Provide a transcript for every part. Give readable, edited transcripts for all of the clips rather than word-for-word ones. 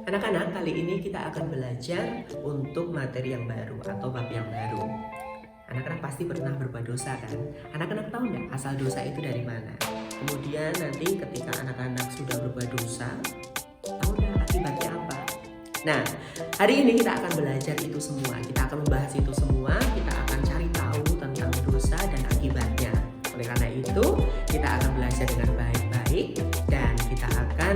Anak-anak, kali ini kita akan belajar untuk materi yang baru atau bab yang baru. Anak-anak pasti pernah berbuat dosa kan? Anak-anak tahu nggak asal dosa itu dari mana? Kemudian nanti ketika anak-anak sudah berbuat dosa, tahu nggak akibatnya apa? Nah, hari ini kita akan belajar itu semua. Kita akan membahas itu semua. Kita akan cari tahu tentang dosa dan akibatnya. Oleh karena itu, kita akan belajar dengan baik-baik dan kita akan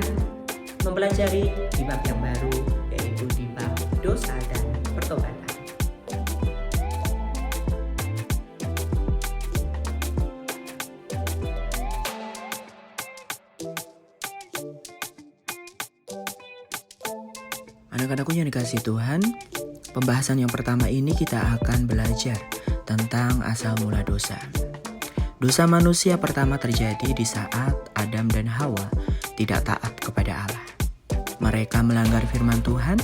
mempelajari di bab yang baru, yaitu di bab dosa dan pertobatan. Anak-anakku yang dikasihi Tuhan, pembahasan yang pertama ini kita akan belajar tentang asal mula dosa. Dosa manusia pertama terjadi di saat Adam dan Hawa tidak taat kepada Allah. Mereka melanggar firman Tuhan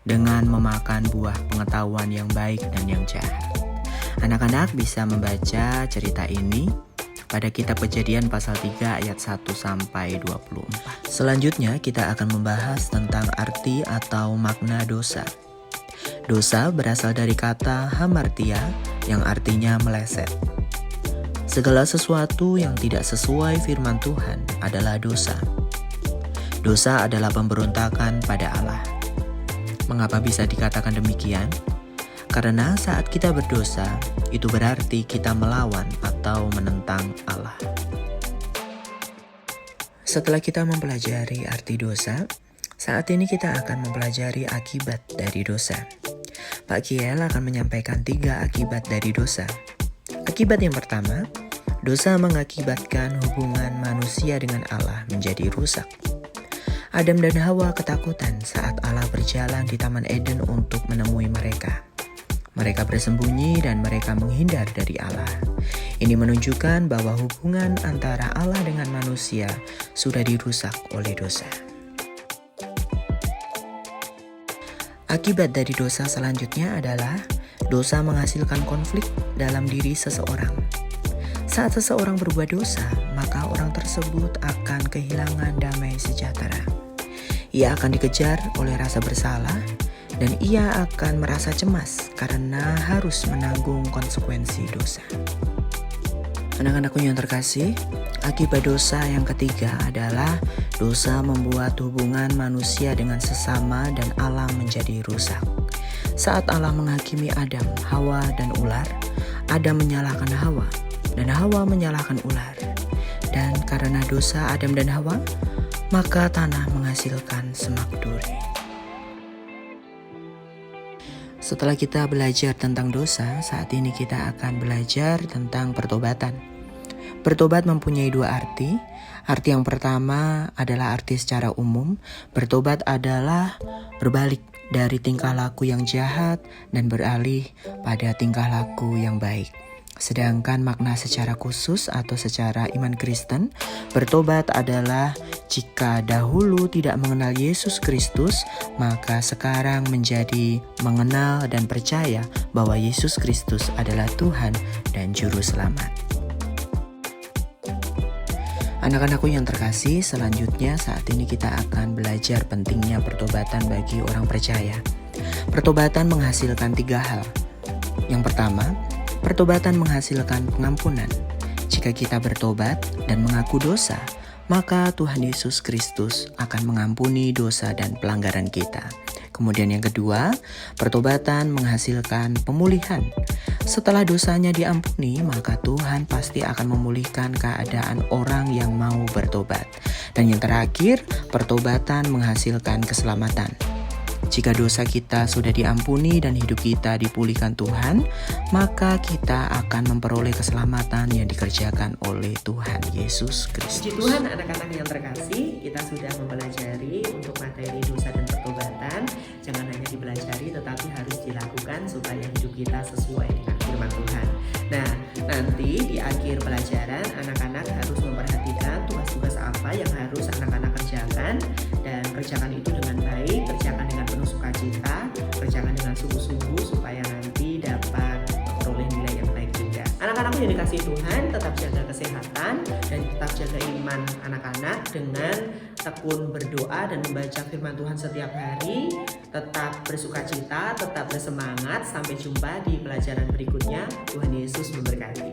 dengan memakan buah pengetahuan yang baik dan yang jahat. Anak-anak bisa membaca cerita ini pada kitab Kejadian pasal 3 ayat 1 sampai 24. Selanjutnya kita akan membahas tentang arti atau makna dosa. Dosa berasal dari kata hamartia yang artinya meleset. Segala sesuatu yang tidak sesuai firman Tuhan adalah dosa. Dosa adalah pemberontakan pada Allah. Mengapa bisa dikatakan demikian? Karena saat kita berdosa, itu berarti kita melawan atau menentang Allah. Setelah kita mempelajari arti dosa, saat ini kita akan mempelajari akibat dari dosa. Pak Kiel akan menyampaikan 3 akibat dari dosa. Akibat yang pertama, dosa mengakibatkan hubungan manusia dengan Allah menjadi rusak. Adam dan Hawa ketakutan saat Allah berjalan di Taman Eden untuk menemui mereka. Mereka bersembunyi dan mereka menghindar dari Allah. Ini menunjukkan bahwa hubungan antara Allah dengan manusia sudah dirusak oleh dosa. Akibat dari dosa selanjutnya adalah dosa menghasilkan konflik dalam diri seseorang. Saat seseorang berbuat dosa, maka orang tersebut akan kehilangan damai sejahtera. Ia akan dikejar oleh rasa bersalah dan ia akan merasa cemas karena harus menanggung konsekuensi dosa. Anak-anakku yang terkasih, akibat dosa yang ketiga adalah dosa membuat hubungan manusia dengan sesama dan Allah menjadi rusak. Saat Allah menghakimi Adam, Hawa, dan ular, Adam menyalahkan Hawa dan Hawa menyalahkan ular. Dan karena dosa Adam dan Hawa, maka tanah menghasilkan semak duri. Setelah kita belajar tentang dosa, saat ini kita akan belajar tentang pertobatan. Bertobat mempunyai 2 arti. Arti yang pertama adalah arti secara umum. Bertobat adalah berbalik dari tingkah laku yang jahat dan beralih pada tingkah laku yang baik. Sedangkan makna secara khusus atau secara iman Kristen, bertobat adalah jika dahulu tidak mengenal Yesus Kristus, maka sekarang menjadi mengenal dan percaya bahwa Yesus Kristus adalah Tuhan dan Juru Selamat. Anak-anakku yang terkasih, selanjutnya saat ini kita akan belajar pentingnya pertobatan bagi orang percaya. Pertobatan menghasilkan 3 hal. Yang pertama, pertobatan menghasilkan pengampunan. Jika kita bertobat dan mengaku dosa, maka Tuhan Yesus Kristus akan mengampuni dosa dan pelanggaran kita. Kemudian yang kedua, pertobatan menghasilkan pemulihan. Setelah dosanya diampuni, maka Tuhan pasti akan memulihkan keadaan orang yang mau bertobat. Dan yang terakhir, pertobatan menghasilkan keselamatan. Jika dosa kita sudah diampuni dan hidup kita dipulihkan Tuhan, maka kita akan memperoleh keselamatan yang dikerjakan oleh Tuhan Yesus Kristus. Puji Tuhan, anak-anak yang terkasih, kita sudah mempelajari untuk materi dosa dan pertobatan. Jangan hanya dipelajari, tetapi harus dilakukan supaya hidup kita sesuai dengan firman Tuhan. Nah, nanti di akhir pelajaran, anak-anak harus memperhatikan tugas-tugas apa yang harus anak-anak kerjakan, dan kerjakan itu dengan baik, kerjakan dengan penuh sukacita, kerjakan dengan sungguh-sungguh supaya nanti dapat memperoleh nilai yang baik juga. Anak-anakku yang dikasihi Tuhan, tetap jaga kesehatan dan tetap jaga iman anak-anak dengan tekun berdoa dan membaca firman Tuhan setiap hari. Tetap bersukacita, tetap bersemangat. Sampai jumpa di pelajaran berikutnya. Tuhan Yesus memberkati.